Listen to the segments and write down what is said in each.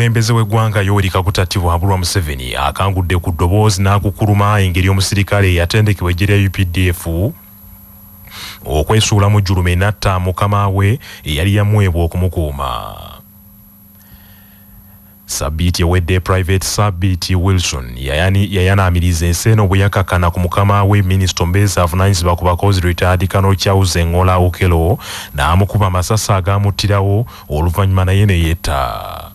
Omukulembeze w'eggwanga Yoweri Kaguta Tiwabulwa Museveni akangudde ku Kudobozi n'akukuluma engeri omusirikale yatendekebwa eggye lya UPDF okwesuula mu jjulume n'atta mukama we eyali yamwebwa okumukuuma. Sabbiiti ewedde Private Sabbiiti Wilson yayanaamiriza enseeno bwe yakkakkana ku mukama we Minisita Omubeezi avunaanyizibwa ku bakozi Retired Colonel Charles Ngola Okello n'amukuba amasasi agaamuttirawo oluvannyuma naye ne yetta.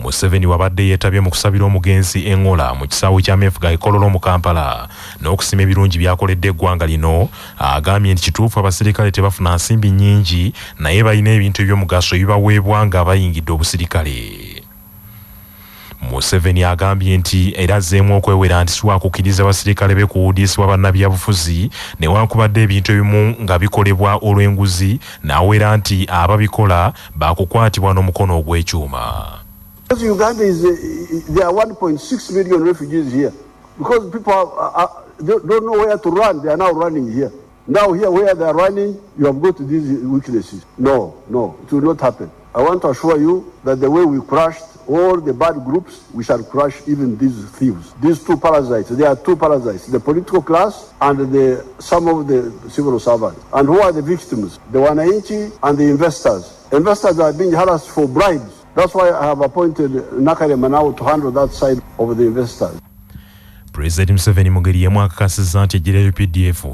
Museveni wabadde yeetabye mu kusabira omugenzi Ngola mu kisaawe kya Mefuga Kololo mu Kampala n'okusima ebirungi byakoledde eggwanga lino. Agambye nti kituufu abasirikale tebafuna nsimbi nnyingi naye balina ebintu eby'omugaso ebibaweebwa nga bayingidde obusirikale. Museveni agambye nti era azzeemu okwewera nti siwakukkiriza abasirikale be kuwudiisibwa bannabyabufuzi newankubadde ebintu ebimu nga bikolebwa olw'enguzi, n'aweera nti ababikola baakukwatibwa n'omukono ogw'ekyuma. Uganda there are 1.6 million refugees here because people don't know where to run. They are now running here. Now here where they are running, you have got these weaknesses. No, it will not happen. I want to assure you that the way we crushed all the bad groups, we shall crush even these thieves. These two parasites, there are two parasites, the political class and some of the civil servants. And who are the victims? The Wananchi and the investors. Investors are being harassed for bribes. That's why I have appointed Nakare Manao to handle that side of the investors. President Museveni mu ngeri y'emu akakasizza nti eggye lya UPDF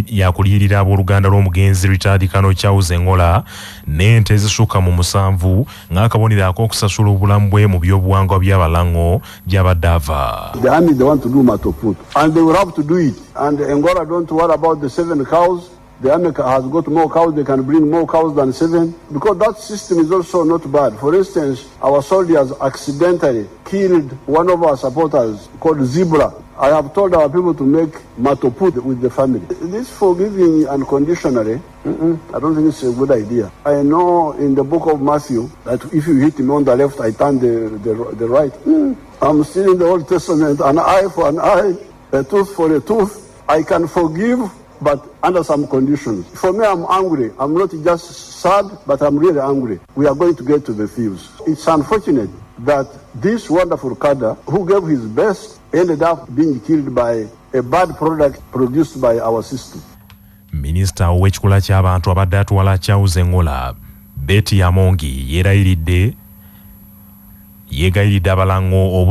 yakuliyirira abooluganda lw'omugenzi Retired Colonel Charles Ngola n'ente ezisukka mu 7 ng'akabonero ak'okusasula obulamu bwe mu by'obuwangwa by'abalango gy'abadde ava. The army they want to do Matoput and they will have to do it, and Ngola don't worry about the 7 cows. The army has got more cows, they can bring more cows than 7, because that system is also not bad. For instance, our soldiers accidentally killed one of our supporters called Zebra. I have told our people to make matoput with the family. This forgiving unconditionally, I don't think it's a good idea. I know in the book of Matthew that if you hit me on the left, I turn the right. I'm still in the Old Testament, an eye for an eye, a tooth for a tooth. I can forgive, but under some conditions. For me, I'm angry. I'm not just sad, but I'm really angry. We are going to get to the thieves. It's unfortunate that this wonderful cadre who gave his best ended up being killed by a bad product produced by our system. Minister ow'ekikula ky'abantu abadde atwala Charles Ngola, Betty Amongi, yeegayiridde abalango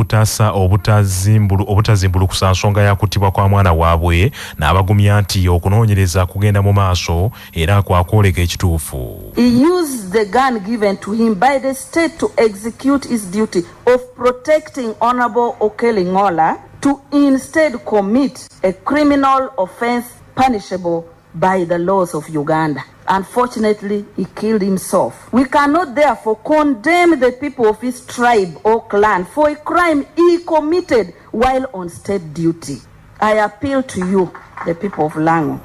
obutazimbulukusa nsonga ya kuttibwa kwa mwana waabwe n'abagumya nti okunoonyereza kugenda mu maaso era kwakwoleka ekituufu. He used the gun given to him by the state to execute his duty of protecting Honorable Okello Ngola to instead commit a criminal offense punishable by the laws of Uganda. Unfortunately, he killed himself. We cannot therefore condemn the people of his tribe or clan for a crime he committed while on state duty. I appeal to you, the people of Lango.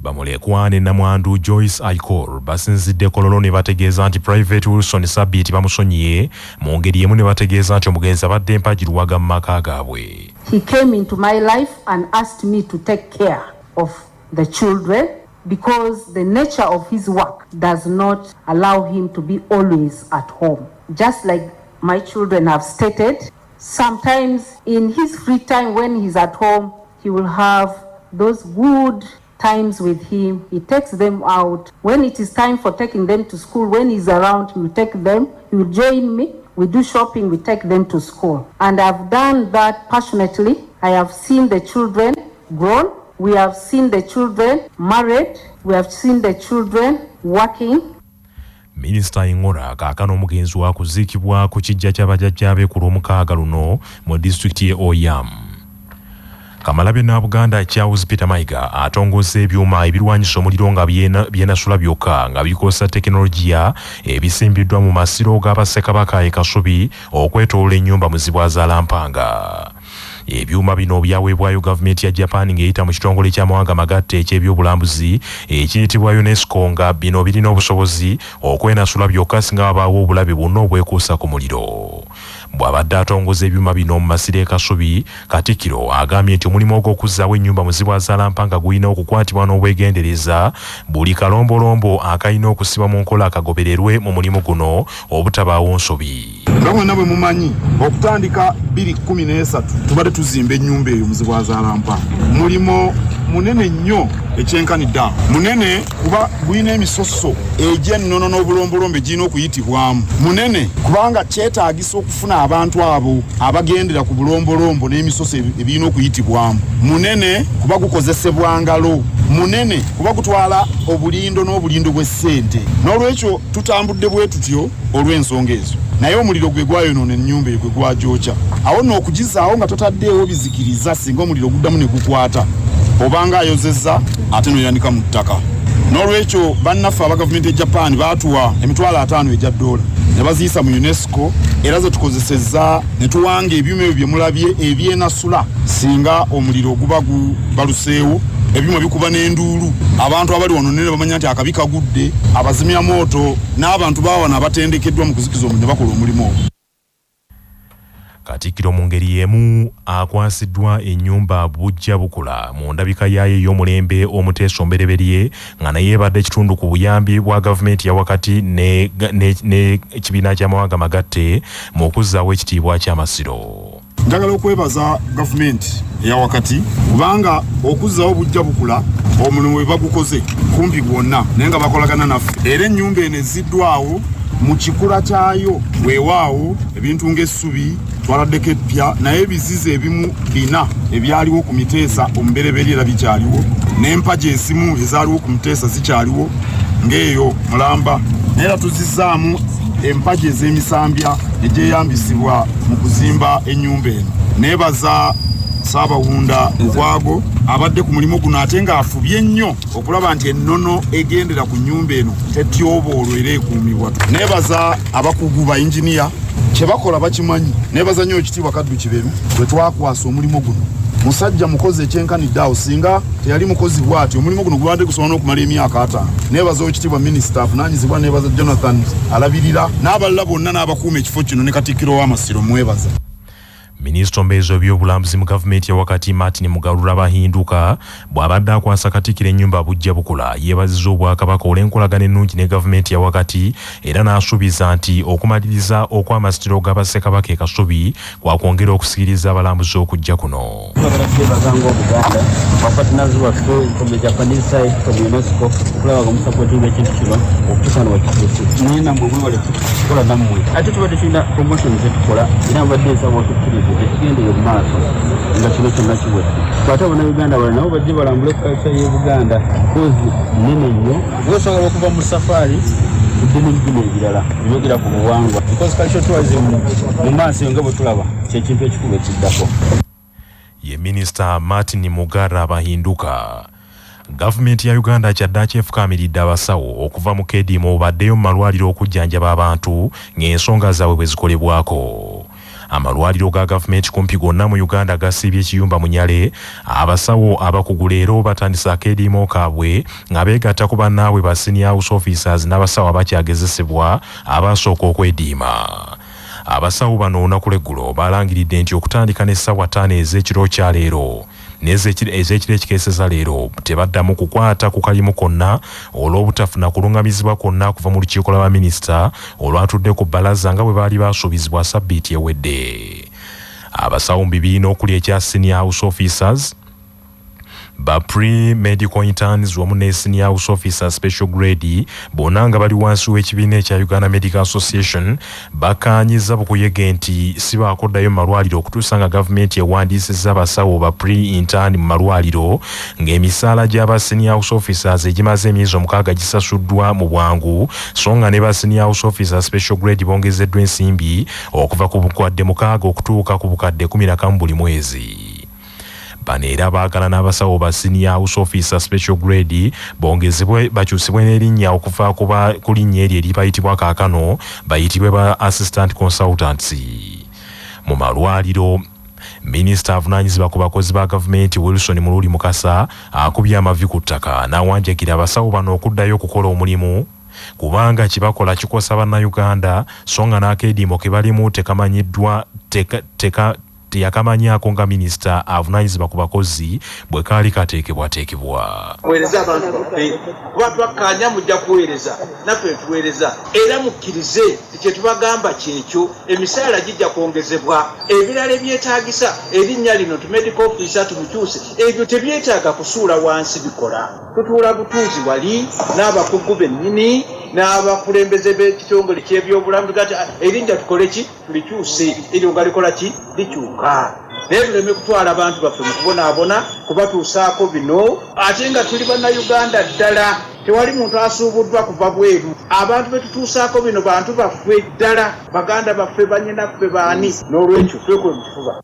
Bamulekwane Namwandu Joyce Aikor basinzidde Kololo ne bategeeza nti Private Wilson Sabbiiti bamusonyiye mu ngeri emu ne bategeeza nti omugenzi abadde mpagirwaga mu maka gaabwe. He came into my life and asked me to take care of the children, because the nature of his work does not allow him to be always at home. Just like my children have stated, sometimes in his free time when he's at home, he will have those good times with him. He takes them out. When it is time for taking them to school, when he's around, he will take them, he will join me. We do shopping, we take them to school. And I've done that passionately. I have seen the children grown. We have seen the children married. We have seen the children working. Minister Ngola kaakano omugenzi wa kuziikibwa ku kijja ky'abajjajjaabe ku Lwomukaaga luno mu disitulikiti y'e Oyam. Kamalabyonna Nabuganda Charles Peter Mayiga atongoza ebyuma ebirwanyisa omuliro nga byenasula byokka nga bikosa tekinologiya ebisimbiddwa mu masiro g'Abassekabaka e Kasubi okwetoolola ennyumba mu Zibwazaalampanga. Ebyuma bino byaweebwayo gavumenti ya Japan ng'eyita mu kitongole ky'amawanga magatte eky'ebyobulambuzi ekiyitibwa UNESCO nga bino birina obusobozi okwenasula byokka singa wabaawo obulabe bwonna obwekuusa ku muliro. bw'abadde atongoza ebyuma bino mu masiro e Kasubi. Katikkiro agambye nti omulimu ogw'okuzzaawo ennyumba mu Zibwazalampa nga gulina okukwatibwa n'obwegendereza, buli kalombolombo akalina okusibwa mu nkola akagobererwe mu mulimu guno obutabaawo nsobi. Nga mwenna bwe mumanyi okutandika 2013 tubadde tuzimba ennyumba eyo mu Zibwazalampa. Mulimo munene nnyo ekyenkanidde awo. Munene kuba gulina emisoso egy'ennono n'obulombolombe girina okuyitibwamu. Munene kubanga kyetaagisa okufuna abantu abo abagendera ku bulombolombo n'emisoso ebirina okuyitibwamu. Munene kuba gukozesebwa ngalo. Munene kuba gutwala obulindo n'obulindo bw'essente. N'olwekyo tutambudde bwe tutyo olw'ensonga ezo. Naye omuliro gwe gwayonoona ennyumba eyo gwe gwagyokya. Awo nno okugizaawo nga totaddeewo bizikiriza singa omuliro guddamu ne gukwata. Obanga ayozezza ate noyandika mu ttaka. N'olwekyo bannaffe aba gavumenti ya Japan baatuwa $50,000 egya dola ne baziyisa mu UNESCO era ze tukozesezza ne tuwanga ebyuma ebyo bye mulabye ebyenasula singa omuliro guba baluseewo. Ebyuma bikuba n'enduulu. Abantu abali wano ne bamanya nti akabi kagudde, abazimya moto n'abantu bawana abatendekeddwa mu kuzikiza omuliro ne bakola omulimu ogwo. Katikkiro mu ngeri y'emu akwasiddwa ennyumba bujja bukula mu ndabika yaayo ey'omulembe omuteeso mbereberye nga naye ebadde ekitundu ku buyambi bwa gavumenti ya wakati n'ekibiina ky'amawanga magatte mu kuzzaawo ekitiibwa ky'amasiro. Njagala okwebaza gavumenti eya wakati kubanga okuzzaawo bujja bukula omulimu we bagukoze kumpi gwonna naye nga bakolagana naffe. Era ennyumba eno ezziddwawo mu kikula kyayo weewaawo ebintu ng'essubi twaladdeko epya naye ebizizi ebimu 4 ebyaliwo ku miteesa omubereberye era bikyaliwo n'empaji ezimu ezaaliwo ku miteesa zikyaliwo ng'eyo mulamba naye era tuzizzaamu empaji ez'emisambya egyeyambisibwa mu kuzimba ennyumba eno. Neebaza Ssaabawunda Ogwago abadde ku mulimu guno ate ng'afubye nnyo okulaba nti ennono egendera ku nnyumba eno tetyoboolwa era ekuumibwa. Neebaza abakugu ba injiniya kye bakola bakimanyi. Neebaza nnyo ekitiibwa Kaddu Kibelu bwe twakwasa omulimu guno. Musajja mukozi ekyenkanidde awo singa teyali mukozi bw'ati omulimu guno gubadde gusobola n'okumala emyaka 5. Neebaza ekitiibwa minisita avunaanyizibwa, neebaza Jonathan alabirira n'abalala bonna n'abakuuma ekifo kino ne Katikkiro w'Amasiro mwebaza. Minisita ombeezi w'ebyobulambuzi mu gavumenti ya wakati Martin Mugarura Bahinduka bw'abadde akwasa Katikkiro ennyumba bujja bukula yeebazizza Obwakabaka olw'enkolagana ennungi ne gavumenti ya wakati era n'asuubiza nti okumaliriza okw'amasitiro ga Bassekabaka e Kasubi kwakwongera okusikiriza abalambuzi okujja kuno. Ekigendeye mu maaso nga kino kyonna kiwedde. Ate Bannayuganda bali nabo bajje balambule kalisa y'e Buganda kozi nnene nnyo. Osobola okuva mu safari kudde n'ebibiina ebirala byogera ku buwangwa. Because cultural tourism mu maaso nga bwe tulaba ky'ekintu ekikulu ekiddako. Ye Minisita Martin Mugarura Bahinduka. Gavumenti ya Uganda kyadde kyefukaamiridde abasawo okuva mu keediimo baddeyo mu malwaliro okujjanjaba abantu ng'ensonga zaabwe bwe zikolebwako. Amalwaliro ga gavumenti kumpi gonna mu Uganda gasiibye ekiyumba mu Nyale. Abasawo abakugu leero batandisa akeediimo kaabwe nga beegatta ku bannaabwe ba senior house officers n'abasawo abakyagezesebwa abasooka okwediima. Abasawo bano olunaku lw'eggulo balangiridde nti okutandika n'essaawa 5 ez'ekiro kya leero ez'ekiro ekikeeseza leero tebaddamu kukwata ku kalimu konna olw'obutafuna kulungamizibwa kwonna kuva mu lukiiko lw'abaminisita olwatudde ku bbalaza nga bwe baali basuubizibwa sabbiiti ewedde. Abasawo mu bibiina okuli ekya senior house officers ba pre-medical interns wamu ne senior house officer special grade bonna nga bali wansi w'ekibiina ekya Uganda Medical Association bakaanyiza bukuyege nti si baakoddayo mu malwaliro okutuusa nga gavumenti ewandiisizza abasawo ba pre-intern mu malwaliro ng'emisaala gy'aba senior house officers egimaze emyezi 6 gisasuddwa mu bwangu so nga ne ba senior house officer special grade bongezeddwa ensimbi okuva ku bukadde 6 okutuuka ku bukadde 11 buli mwezi. Bano era baagala n'abasawo ba senior house officer special grade bongezebwe bakyusibwe n'erinnya okuva ku linnya eryo eribayitibwa kaakano bayitibwe ba assistant consultants. Mu malwaliro Minisita avunaanyizibwa ku bakozi ba gavumenti Wilson Mululi Mukasa akubye amavi ku ttaka n'awanjagira abasawo bano okuddayo okukola omulimu kubanga kibakola kikosa bannayuganda so nga n'akeediimo ke balimu tekamanyiddwa teyakamanyako nga minisita avunaanyizibwa ku bakozi bwe kaali kateekebwateekebwa. Kuweereza abantu baffe kuba twakkaanya mujja kuweereza naffe tuweereza era mukkirize kye tubagamba kyekyo emisaala gijja kwongezebwa ebirala ebyetaagisa erinnya lino tumedical officer tumukyuse ebyo tebyetaaga kusuula wansi bikola tutuula butuuzi wali n'abakugu bennyini n'abakulembeze b'ekitongole ky'ebyobulamu tugati erinnya tukole ki tulikyuse eryo nga likola ki likyuka naye tuleme kutwala abantu baffe mu kubonaabona kubatuusaako bino ate nga tuli bannayuganda ddala tewali muntu asuubuddwa kuva bweru abantu betutuusaako bino bantu baffe ddala baganda baffe bannyinaffe baani n'olwekyo twekwe mu kifuba.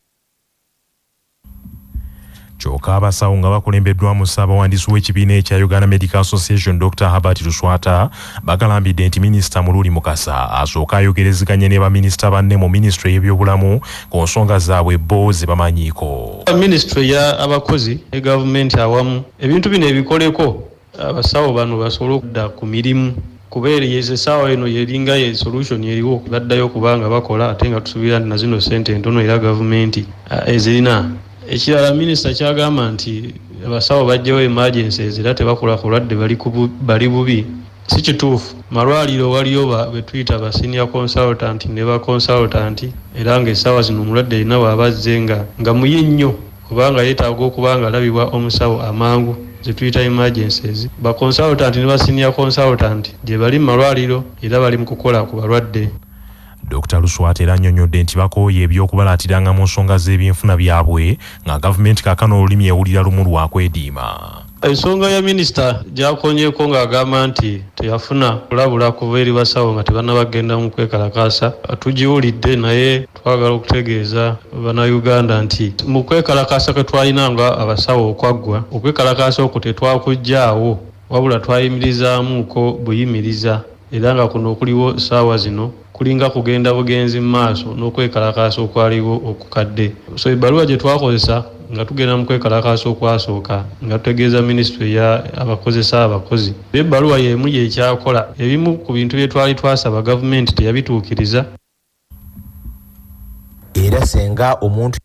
Kyokka abasawo nga bakulembeddwamu ssaabawandiisi w'ekibiina ekya Uganda Medical Association Dr. Herbert Luswata bagalambidde nti minisita Mululi Mukasa asooka ayogerezeganye ne baminisita banne mu minisitule y'ebyobulamu ku nsonga zaabwe bo ze bamanyiiko. Minisitule ya abakozi ne gavumenti awamu ebintu bino ebikoleko abasawo bano basobole okudda ku mirimu kubeereza essaawa eno yeringa ye solution eriwo baddayo kubanga bakola ate nga tusuubira nti na zino ssente ntono era gavumenti ezirina. Ekirala minisita kyagamba nti abasawo bajjawo emergencies era tebakola kulwadde bali bubi si kituufu. Malwaliro waliyo be tuyita ba senior consultant ne ba consultant era ng'essaawa zino omulwadde alina bw'abazze nga muye nnyo kubanga yeetaaga okubanga alabibwa omusawo amangu ze tuyita emergencies. Ba consultant ne ba senior consultant gye bali mu malwaliro era bali mu kukola ku balwadde. Dr. Luswata era annyonnyodde nti bakooye eby'okubalaatiranga mu nsonga z'ebyenfuna byabwe nga gavumenti kaakano olulimi ewulira lumu lwakwediima. Ensonga ya minisita gyakonyeeko ng'agamba nti teyafuna kulabula kuva eri basawo nga tebannabagenda mu kwekalakaasa. Tugiwulidde naye twagala okutegeeza bannayuganda nti mu kwekalakaasa kwe twalina nga abasawo okwaggwa okwekalakaasa okwo tetwakuggyaawo wabula twayimirizaamuko buyimiriza era nga kuno okuliwo ssaawa zino kulinga kugenda bugenzi mu maaso n'okwekalakaasa okwaliwo okukadde. So ebbaluwa gye twakozesa nga tugenda mu kwekalakaasa okwasooka nga tutegeeza minisitule ya abakozesa abakozi ebbaluwa y'emu y'ekyakola ebimu ku bintu bye twali twasaba gavumenti teyabituukiriza. Era senga omuntu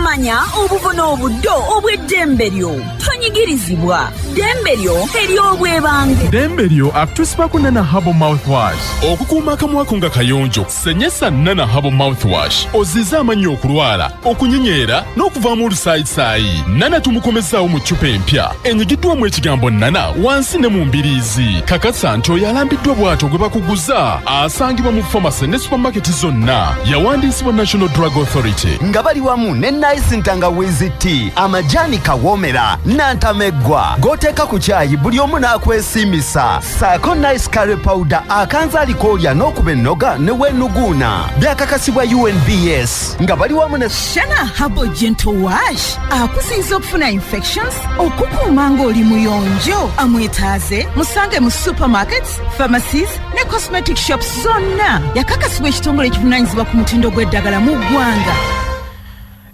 manya obuvuna obuddo obw'eddembe lyo tonyigirizibwa ddembe lyo ery'obwebange. Ddembe lyo akutusibako Nana Herbal Mouthwash okukuuma akamwa ko nga kayonjo. Senyesa Nana Herbal Mouthwash ozize amannyo okulwala okunyinyeera n'okuvaamu olusaayisayi. Nana tumukomezaawo mu ccupa empya enyigiddwamu ekigambo Nana wansi ne mu mbiriizi. Kakasa nti oyo alambiddwa bw'atyo gwe bakuguza asangibwa mu famasi ne supamaketi zonna. Yawandiisibwa National Drug Authority nga bali wamu ne Nice Ntangawizi tea, amajani kawomera n'antameggwa goteeka ku kyayi buli omu n'akwesimisa. Saako Nice Curry Powder akanza alikoolya n'okuba ennoga ne weenuguuna. Byakakasibwa UNBS nga bali wamu ne Shana Herbal Gentle Wash akusinza okufuna infections okukuuma ng'oli muyonjo. Amwetaaze musange mu supermarkets, pharmacies ne cosmetic shops zonna. Yakakasibwa ekitongole ekivunaanyizibwa ku mutindo gw'eddagala mu ggwanga.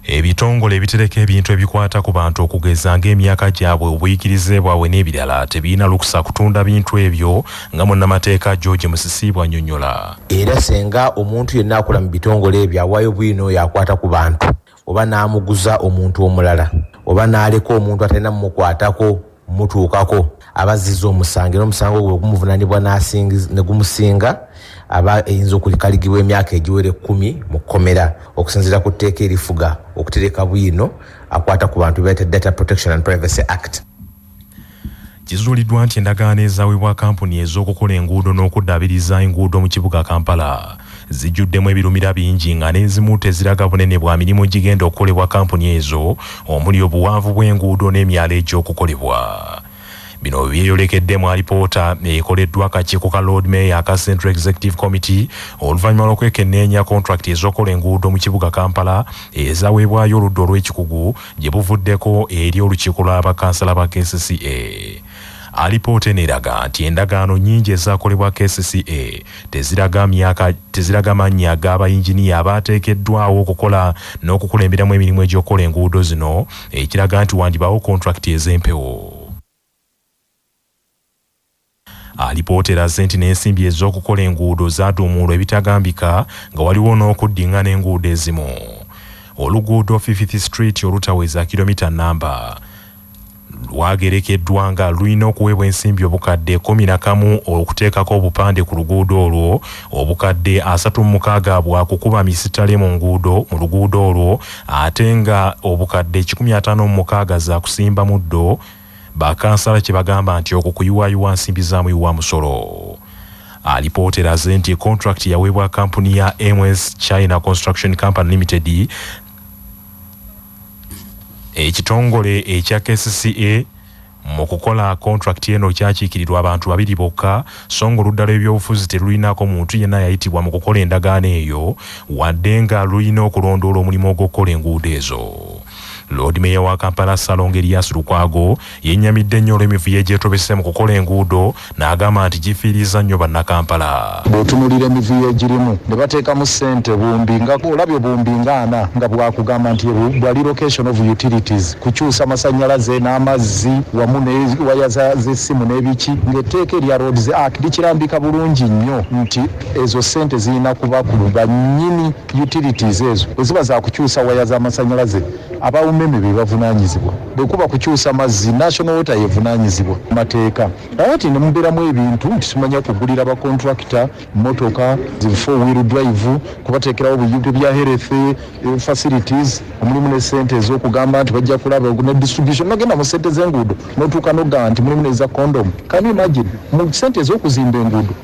Ebitongole ebitereka ebintu ebikwata ku bantu okugeza ng'emyaka gyabwe obuyigirize bwabwe n'ebirala tebirina lukusa kutunda bintu ebyo nga munnamateeka George Musisiibwa annyonnyola. Era senga omuntu yenna akola mu bitongole ebyo awaayo bwino yakwata ku bantu oba n'amuguza omuntu omulala oba n'aleka omuntu atalina mumukwatako mutuukako abazizza omusango era omusango gwe gumuvunaanibwa ne gumusinga aba eyinza okukaligibwa emyaka egiwere 10 mu kkomera okusinziira ku tteeka erifuga okutereka bwino akwata ku bantu beeta Data Protection and Privacy Act. Kizuuliddwa nti endagaano ezaweebwa kampuni ez'okukola enguudo n'okuddaabiriza enguudo mu kibuga Kampala zijjuddemu ebirumira bingi nga n'ezimu teziraga bunene bwa mirimu gigenda okukolebwa kampuni ezo omuli obuwanvu bw'enguudo n'emyalo egy'okukolebwa. Bino byeyolekedde mu alipoota ekoleddwa akakiiko ka Lord Mayor aka Central Executive Committee oluvannyuma lw'okwekenneenya contract ez'okola enguudo mu kibuga Kampala ezaweebwayo oludda olw'ekikugu gye buvuddeko eri olukiiko lw'abakansala ba KCCA. Alipoota eneraga nti endagaano nnyingi ezaakolebwa KCCA teziraga mannya g'abayinginiya abaateekeddwawo okukola n'okukulemberamu emirimu egy'okukola enguudo zino, ekiraga nti wandibaawo kontrakiti ez'empewo. Alipoota eraze nti n'ensimbi ez'okukola enguudo zaaduumulwa ebitagambika nga waliwo n'okuddiŋŋana enguudo ezimu. Oluguudo 50th Street olutaweza kilomita namba lwagerekeddwa nga lulina okuweebwa ensimbi obukadde 11 okuteekako obupande ku luguudo olwo, obukadde 36 bwakukuba misitale mu luguudo olwo, ate nga obukadde 56 za kusimba muddo. Bakansala kye bagamba nti okwo kuyiwayiwa nsimbi za muyiwa musolo. Alipoota eraze nti kontrakiti yaweebwa kampuni ya MS China Construction Company Limited, ekitongole ekya KCCA mu kukola kontrakiti eno kyakiikirirwa abantu 2 bokka, so nga oludda lw'ebyobufuzi terulinako muntu yenna yayitibwa mu kukola endagaano eyo, wadde nga lulina okulondoola omulimu ogw'okukola enguudo ezo. Lord Mayor wa Kampala Salongo Elias Lukwago yennyamidde nnyo olw'emivuyo egyetobese mu kukola enguudo, n'agamba nti gifiiriza nnyo bannakampala. Bw'otunuulira emivuyo egirimu ne bateekamu ssente bumbi nga olabye bumbi nga 4 nga bwakugamba nti bwali location of utilities, kukyusa amasannyalaze n'amazzi wamu ne waya z'essimu n'ebiki, ng'etteeka erya Roads Act likirambika bulungi nnyo nti ezo ssente zirina kuba ku bannyini utilities ezo eziba za kukyusa waya z'amasannyalaze. Abawumeme be bavunaanyizibwa, bwe kuba kukyusa mazzi National Water yevunaanyizibwa mateeka. Ati ne mubeeramu ebintu nti simanya kugulira bakontrakita motoka zi 4-wheel drive, kubateekerawo obuyingo bya health facilities, omulimu ne ssente ez'okugamba nti bajja kulaba ne distribution. Nogenda mu ssente z'enguudo n'otuuka n'ogamba nti mulimu neza condom. Can you imagine mu ssente ez'okuzimba enguudo?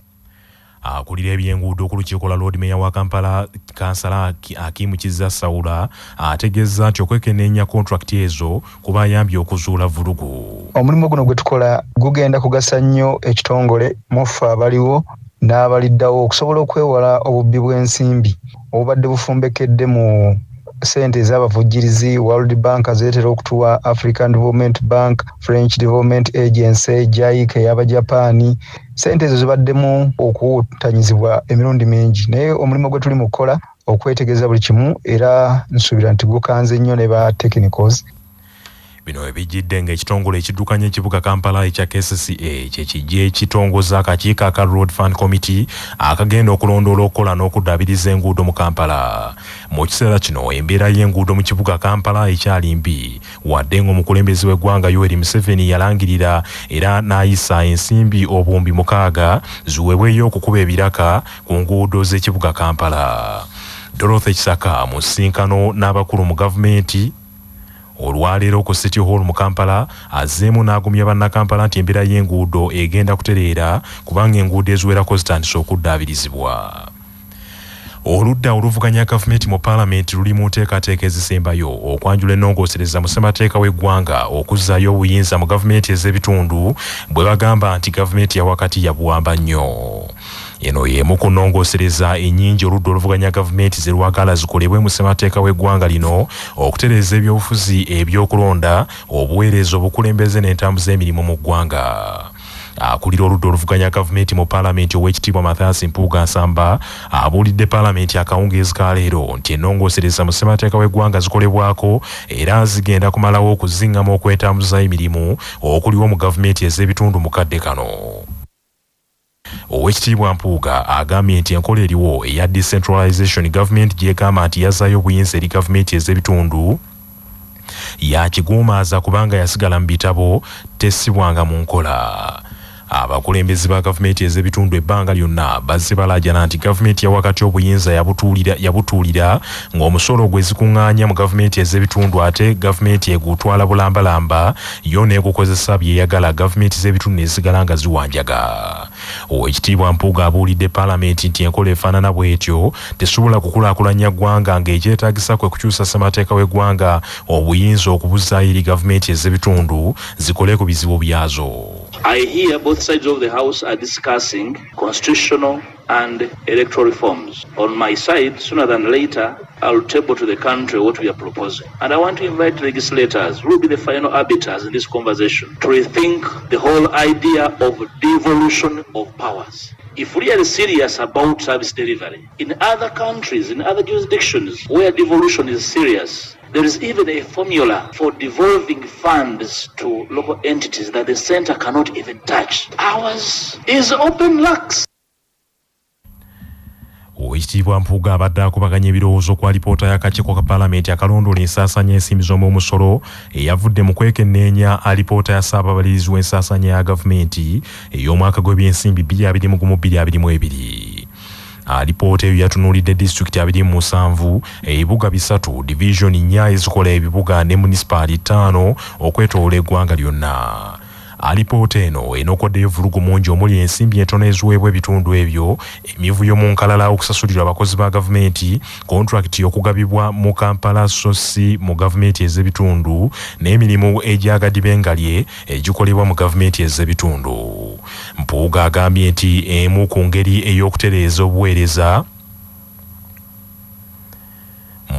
Akulira ebyenguudo ku lukiiko lwa Lord Mayor wa Kampala Kansala Akimu Kizza Sawula ategeeza nti okwekenneenya kontrakiti ezo kubayambye okuzuula vulugu. Omulimu guno gwe tukola gugenda kugasa nnyo ekitongole mufa abaliwo n'abaliddawo okusobola okwewala obubbi bw'ensimbi obubadde bufumbekedde mu ssente ez'abavujjirizi. World Bank azeetera okutuwa African Development Bank, French Development Agency, JICA y'Abajapaani. Ssente ezo zibaddemu okuwutanyizibwa emirundi mingi, naye omulimu gwe tuli mu kukola okwetegereza buli kimu, era nsuubira nti gukanze nnyo ne ba technicals. Bino ebijjidde ng'ekitongole ekiddukanya ekibuga Kampala ekya KCCA kye kijja ekitongoza akakiiko aka Road Fund Committee akagenda okulondoola okukola n'okuddaabiriza enguudo mu Kampala. Mu kiseera kino embeera y'enguudo mu kibuga Kampala ekyali mbi, wadde ng'omukulembeze w'eggwanga Yoweri Museveni yalangirira era n'ayisa ensimbi obuwumbi 6 ziweebweyo okukuba ebiraka ku nguudo z'ekibuga Kampala. Dorothy Kisaka mu ssinkano n'abakulu mu gavumenti olwaleero ku City Hall mu Kampala azzeemu n'agumya bannakampala nti embeera y'enguudo egenda kutereera kubanga enguudo eziwerako zitandise okuddaabirizibwa. Oludda oluvuganya gavumenti mu Paalamenti luli mu nteekateeka ezisembayo okwanjula ennongoosereza mu ssemateeka w'eggwanga okuzzaayo obuyinza mu gavumenti ez'ebitundu bwe bagamba nti gavumenti ya wakati yabuwamba nnyo. Eno y'emu ku nnongoosereza ennyingi oludda oluvuganya gavumenti ze lwagala zikolebwe mu ssemateeka w'eggwanga lino okutereeza ebyobufuzi ebyokulonda, obuweereza, obukulembeze n'entambuza emirimu mu ggwanga. Akulira oludda oluvuganya gavumenti mu Paalamenti Oweekitiibwa Mathias Mpuuga Nsamba abuulidde Paalamenti akawungeezi ka leero nti ennongoosereza mu ssemateeka w'eggwanga zikolebwako era zigenda kumalawo okuzingamu okwetambuza emirimu okuliwo mu gavumenti ez'ebitundu mu kadde kano. Oweekitiibwa Mpuuga agambye nti enkola eriwo eya decentralization gavumenti gyegamba nti yazaayo obuyinza eri gavumenti ez'ebitundu yakiguumaaza kubanga yasigala mu bitabo tessibwanga mu nkola. Abakulembeze ba gavumenti ez'ebitundu ebbanga lyonna bazze balajana nti gavumenti ya wakati obuyinza yabutuulira ng'omusolo gwe zikuŋŋaanya mu gavumenti ez'ebitundu ate gavumenti egutwala bulambalamba yo n'egukozesa byeyagala gavumenti z'ebitundu nezisigala nga ziwanjaga. Oweekitiibwa Mpuuga abuulidde Paalamenti nti enkola efaanana bw'etyo tesobola kukulaakulanya ggwanga ng'ekyetaagisa kwe kukyusa ssemateeka w'eggwanga obuyinza okubuzaayo eri gavumenti ez'ebitundu zikole ku bizibu byazo. I hear both sides of the House are discussing constitutional and electoral reforms. On my side, sooner than later, I'll table to the country what we are proposing. And I want to invite legislators who will be the final arbiters in this conversation to rethink the whole idea of devolution of powers. If we are serious about service delivery, in other countries, in other jurisdictions where devolution is serious, there is even a formula for devolving funds to local entities that the center cannot even touch. Ours is open lax. Oweekitiibwa Mpuuga abadde akubaganya ebirowoozo kwa alipoota y'akakiiko ka Paalamenti akalondoola ensaasaanya y'ensimbi z'omusolo eyavudde mu kwekenneenya alipoota ya Ssaababalirizi w'ensaasanya ya gavumenti ey'omwaka gw'ebyensimbi 2021-2022. Alipoota eyo yatunuulidde disitulikiti 27, ebibuga 3, division 4 ezikola ebibuga ne munisipaali 5 okwetooloola eggwanga lyonna. Alipoota eno enokoddeyo vulugu mungi omuli ensimbi entono eziweebwa ebitundu ebyo, emivuyo mu nkalala okusasulirwa abakozi ba gavumenti, kontrakiti okugabibwa mu Kampala so si mu gavumenti ez'ebitundu, n'emirimu egyagadibengalye egikolebwa mu gavumenti ez'ebitundu. Mpuuga agambye nti emu ku ngeri ey'okutereeza obuweereza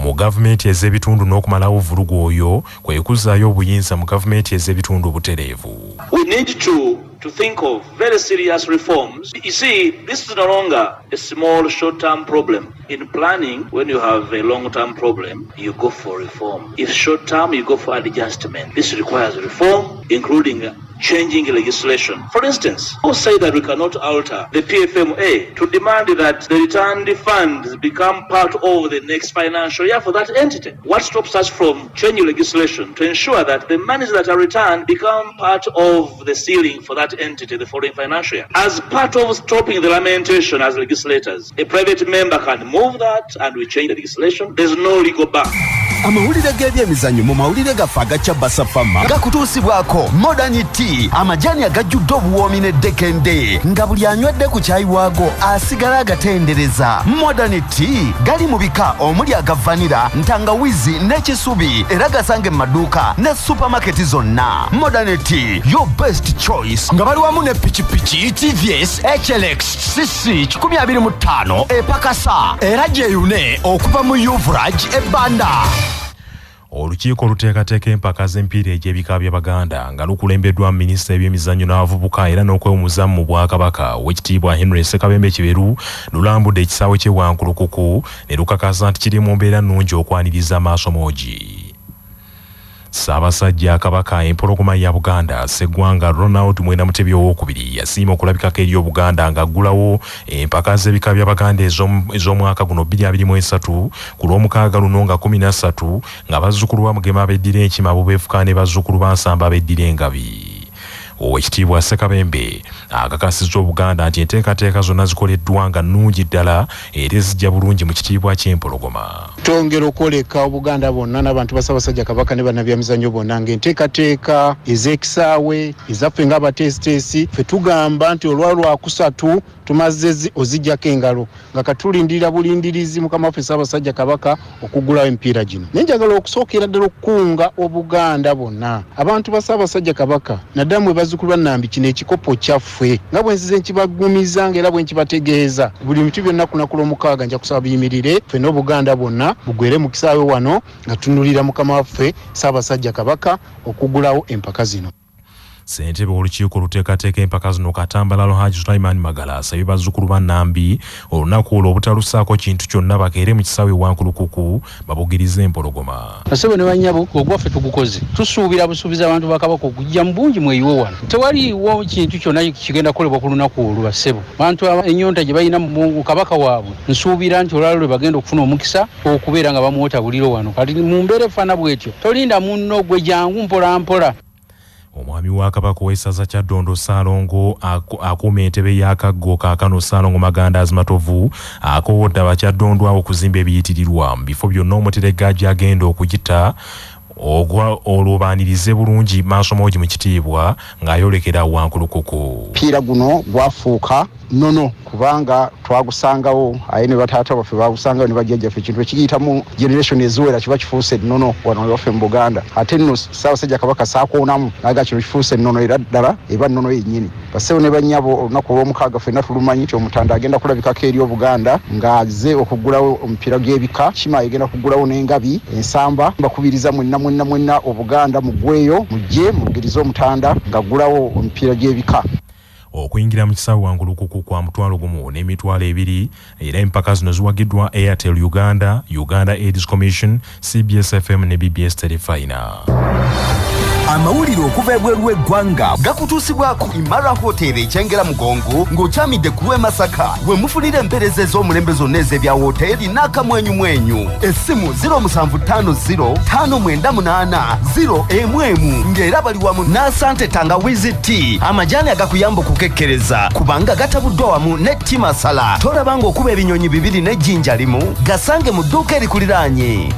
mu gavumenti ez'ebitundu n'okumalawo vulugu oyo kwe kuzzaayo obuyinza mu gavumenti ez'ebitundu obutereevu. We need to think of very serious reforms. You see, this is no longer a small short-term problem. In planning, when you have a long-term problem, you go for reform. If short-term, you go for adjustment. This requires reform, including changing legislation. For instance, who say that we cannot alter the PFMA to demand that the returned funds become part of the next financial year for that entity? What stops us from changing legislation to ensure that the monies that are returned become part of the ceiling for that entity the following financial year? As part of stopping the lamentation as legislators, a private member can move that and we change the legislation. There's no legal bar. Amawulire g'ebyemizannyo mu mawulire gaffe agaca Basafama gakutuusibwako Modern Tea, amajani agajjudde obuwoomi n'eddekende nga buli anywedde ku caayi waago asigala agatendereza. Modern Tea gali mu bika omuli aga vanilla, ntangawizi n'ekisubi era gasange mu maduuka ne supermarket zonna. Modern Tea, your best choice. Nga bali wamu ne pikipiki TVS HLX CC 125 epakasa era gyeyune okuva mu Yuvraj ebbanda. Olukiiko oluteekateeka empaka z'emipiira egy'ebika by'Abaganda nga lukulembeddwa minisita eby'emizannyo n'abavubuka era n'okwewumuza mu Bwakabaka Oweekitiibwa Henry Ssekabembe Kiberu lulambudde ekisaawe ky'e Wankulukuku ne lukakasa nti kiri mu mbeera nnungi okwaniriza amaasomogi. Ssaabasajja Kabaka empologoma ya Buganda Sseggwanga Ronald Mwenda Mutebi owookubiri yasiima okulabikako eri Obuganda ng'aggulawo empaka z'ebika by'Abaganda ez'omwaka guno 2023 ku lw'omukaaga luno nga 13 nga bazzukulu ba Mugema abeddira enkima abo beefuka ne bazzukulu ba Nsamba abeddira engabi. Oweekitiibwa Ssekabembe akakasizza Obuganda nti enteekateeka zonna zikoleddwa nga nnungi ddala era zijja bulungi mu kitiibwa ky'empologoma. Twongera okwoleka Obuganda bonna n'abantu ba Ssaabasajja Kabaka ne bannabyamizannyo bonna ng'enteekateeka ez'ekisaawe ezaffe ng'abateesiteesi ffe tugamba nti olwalo lwakusatu tumaze ozijjako engalo nga katulindirira bulindirizi Mukama waffe Ssaabasajja Kabaka okuggulawo emipiira gino. Naye njagala okusookera ddala okukunga Obuganda bonna abantu ba Ssaabasajja Kabaka naddala bazzukulu ba Nambi kino ekikopo kyaffe nga bwe nzize nkibagumiza ng'era bwe nkibategeeza buli mitu byonna kunaku lw'omukaaga nja kusaba biyimirire ffe n'Obuganda bwonna bugwere mu kisaawe wano nga tunulira Mukama waffe Ssaabasajja Kabaka okuggulawo empaka zino. Ssentebe w'olukiiko oluteekateeka empaka zino Katambalalo Haji Sulaiman Magala asabye bazzukulu ba Nambi olunaku olwo obutalusaako kintu kyonna bakeere mu kisaawe Wankulukuku babugirize empologoma. Basebo ne bannyabo ogwaffe tugukoze tusuubira busuubiza abantu ba Kabaka okujja mu bungi mweyiwe wano tewaliwo kintu kyonna kigenda kukolebwa ku lunaku olwo basebo bantu ennyonta gye balina mu Kabaka waabwe nsuubira nti olwalo lwe bagenda okufuna omukisa okubeera nga bamuwota buliro wano kati mu mbeera efaana bw'etyo tolinda munno gwe jangu mpola mpola. Omwami wa Kabaka w'essaza Kyaddondo Ssaalongo akuuma entebe y'akaggo kaakano Ssaalongo Magandazi Matovu akowodde abakyaddondo abo okuzimba ebiyitirirwa mu bifo byonna Omuteregga gy'agenda okugita olwobaanirize bulungi maasomogi mu kitiibwa ng'ayolekera Wankulukuku. Mpira guno gwafuuka nono kubanga twagusangawo aye ne bataata baffe bagusangawo ne bajjajjaffe ekintu ekiyitamu generation eziwera kiba kifuuse nono wano waffe mu Buganda ate nno Ssaabasajja Kabaka saakoonamu naga kino kifuuse nono era ddala eba nono yennyini basewo ne bannyabo olunaku olw'omukaaga ffenna tulumanyi nti Omutanda agenda kulabikako eri Obuganda ng'azze okuggulawo omupiira gy'ebika Kima agenda kuggulawo n'engabi ensamba bakubiriza mwenna Obuganda muggweyo mujje mugirize Omutanda ng'aggulawo omupiira gy'ebika okuyingira mu kisawo wangulukuku kwa mutwalo gumu n'emitwalo ebiri era empaka zino ziwagiddwa Airtel Uganda, Uganda AIDS Commission, CBS FM ne BBS Telefina. Amawulire okuva ebweru w'eggwanga gakutuusibwako Imara Hotel ekyengera Mugongo ng'okyamidde ku lw'e Masaka we mufunira empeereza ez'omulembe zonna ez'ebya hoteri n'akamwenyumwenyu. Essimu 07505980 ng'era bali wamu n'Asante Tangawizi Tea amajaani agakuyamba okukekkereza kubanga gatabuddwa wamu ne Tea Masala. Tolabanga okuba ebinyonyi bibiri n'ejjinja limu gasange mu dduuka erikuliraanye.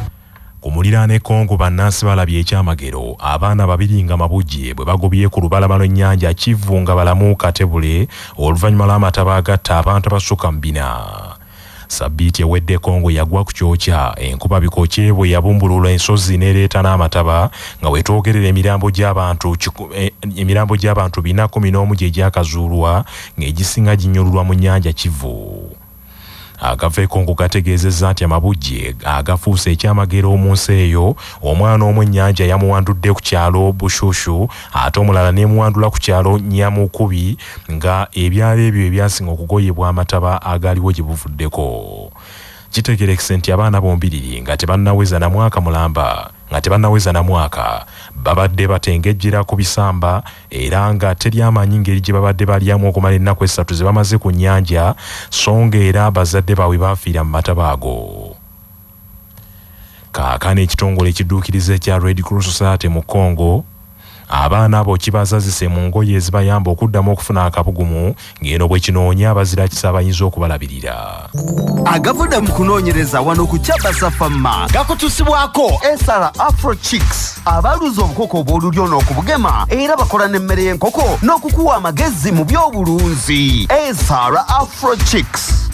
Ku muliraano e Congo bannansi balabye ekyamagero abaana babiri nga mabujje bwe bagobye ku lubalama lw'ennyanja Kivu nga balamu Katebule oluvannyuma lw'amataba agatta abantu abasukka mu 4. Sabbiiti ewedde Congo yagwa ku kyokya enkuba bikoche bwe yabumbulula ensozi n'ereeta n'amataba nga wetwogerera emirambo gy'abantu 411 gye gyakazuulwa ng'egisinga ginyululwa mu nnyanja Kivu. Agava Congo gategeezezza nti amabujje agafuuse ekyamagero mu nsi eyo omwana omw'ennyanja yamuwandudde ku kyalo Bushushu ate omulala n'emuwandula ku kyalo Nyamukubi nga ebyalo ebyo ebyasinga okugoyebwa amataba agaliwo gye buvuddeko. Kitegerekese nti abaana bombiriri nga tebannaweza na mwaka mulamba babadde batengejjera ku bisamba era nga teri amanyi ngeri gye babadde balyamu okumala ennaku 3 ze bamaze ku nnyanja songa era bazadde baabwe baafiira mu mataba ago. Kaakano ekitongole ekidduukirize ekya Red Cross Society mu Congo abaana abo kibazazise mu ngoye ezibayamba okuddamu okufuna akabugumu ng'eno bwe kinoonya abazira kisa bayinza okubalabirira. Agavudde mu kunoonyereza wano ku Kyabasa Famma gakutusibwako Ensala Afro Chicks abaluza obukoko obw'olulyo n'okubugema era bakola n'emmere y'enkoko n'okukuwa amagezi mu by'obulunzi. Ensala Afro Chicks.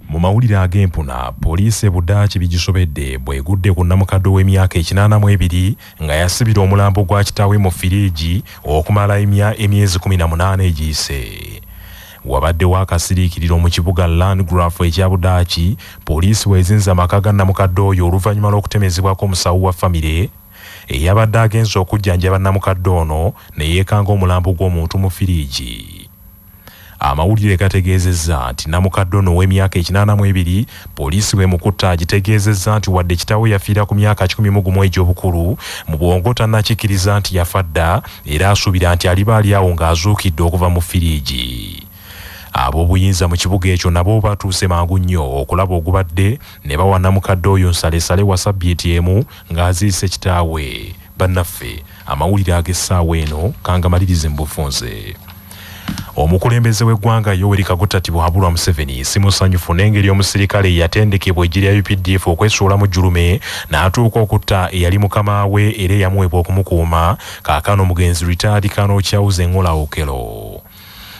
Mu mawulire ag'empuna poliisi Budaaki bigisobedde bwegudde ku nnamukadde w'emyaka 82 nga yasibira omulambo gwa kitaawe mu firiigi okumala emyezi 18 egiyise. Wabaddewo akasiriikiriro mu kibuga Landgraf ekya Budaaki poliisi weezinze amaka ga nnamukadde oyo oluvannyuma lw'okutemezebwako omusawo wa famire eyabadde agenze okujjanjaba nnamukadde ono ne yeekanga omulambo gw'omuntu mu firiigi. Amawulire gategeezezza nti nnamukadde ono w'emyaka 82 poliisi we mukutta agitegeezezza nti wadde kitaawe yafiira ku myaka 11 egy'obukulu mu bwongo tannakikkiriza nti yafa dda era asuubira nti aliba ali awo ng'azuukidde okuva mu firiigi. Ab'obuyinza mu kibuga ekyo nabo batuuse mangu nnyo okulaba ogubadde ne bawa nnamukadde oyo nsalesale wa sabbiiti emu ng'aziise kitaawe. Bannaffe amawulire ag'essaawa eno kangamalirize mu bufunze. Omukulembeze w'eggwanga Yoweri Kaguta Tibuhaburwa Museveni si musanyufu n'engeri omusirikale yatendekebwa eggye lya UPDF okwesuula mu jjulume n'atuuka okutta eyali mukama we era yamuweebwa okumukuuma kaakano omugenzi retired Colonel Charles Engola Okelo.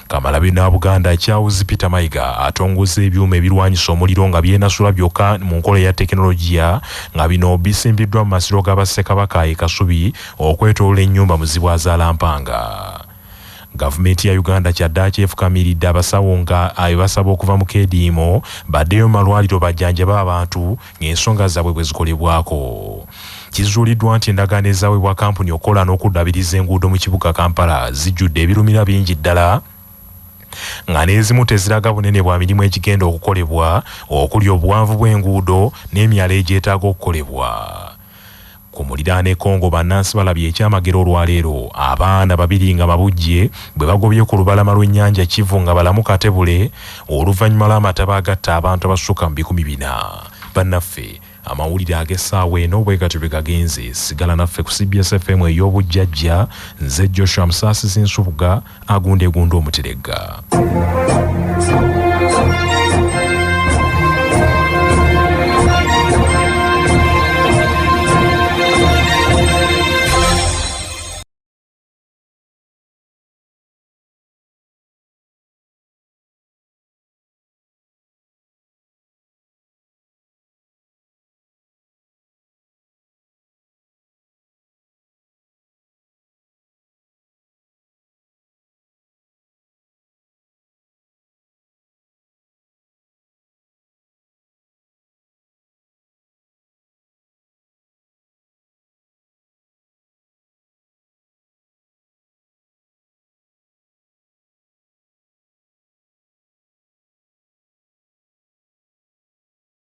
Kamalabyonna Buganda Charles Peter Mayiga atongoza ebyuma ebirwanyisa omuliro nga byenasula byokka mu nkola ya tekinologiya nga bino bisimbiddwa mu masiro g'Abassekabaka e Kasubi okwetoolola ennyumba mu Zibwazalampanga. Gavumenti ya Uganda kyaddaaki efukamiridde abasawo nga basaba okuva mu keediimo baddeyo malwaliro bajjanjaba abantu ng'ensonga zaabwe bwe zikolebwako. Kizuuliddwa nti endagaano ezaweebwa kampuni okukola n'okuddabiriza enguudo mu kibuga Kampala zijjudde ebirumira bingi ddala nga n'ezimu teziraga bunene bwa mirimu egigenda okukolebwa okuli obuwanvu bw'enguudo n'emyala egyetaaga okukolebwa. Ku muliraano e Congo bannansi balabye ekyamagero olwaleero abaana babiri nga mabujje bwe bagobye ku lubalama lw'ennyanja Kivu nga balamu Katebule oluvannyuma lw'amataba agatta abantu abasukka mu 400. Bannaffe amawulire ag'essaawa eno bwe gatyo bwe gagenze. Sigala naffe ku CBS FM ey'obujjajja. Nze Joshua Musaasisi Nsubuga agunda omuteregga.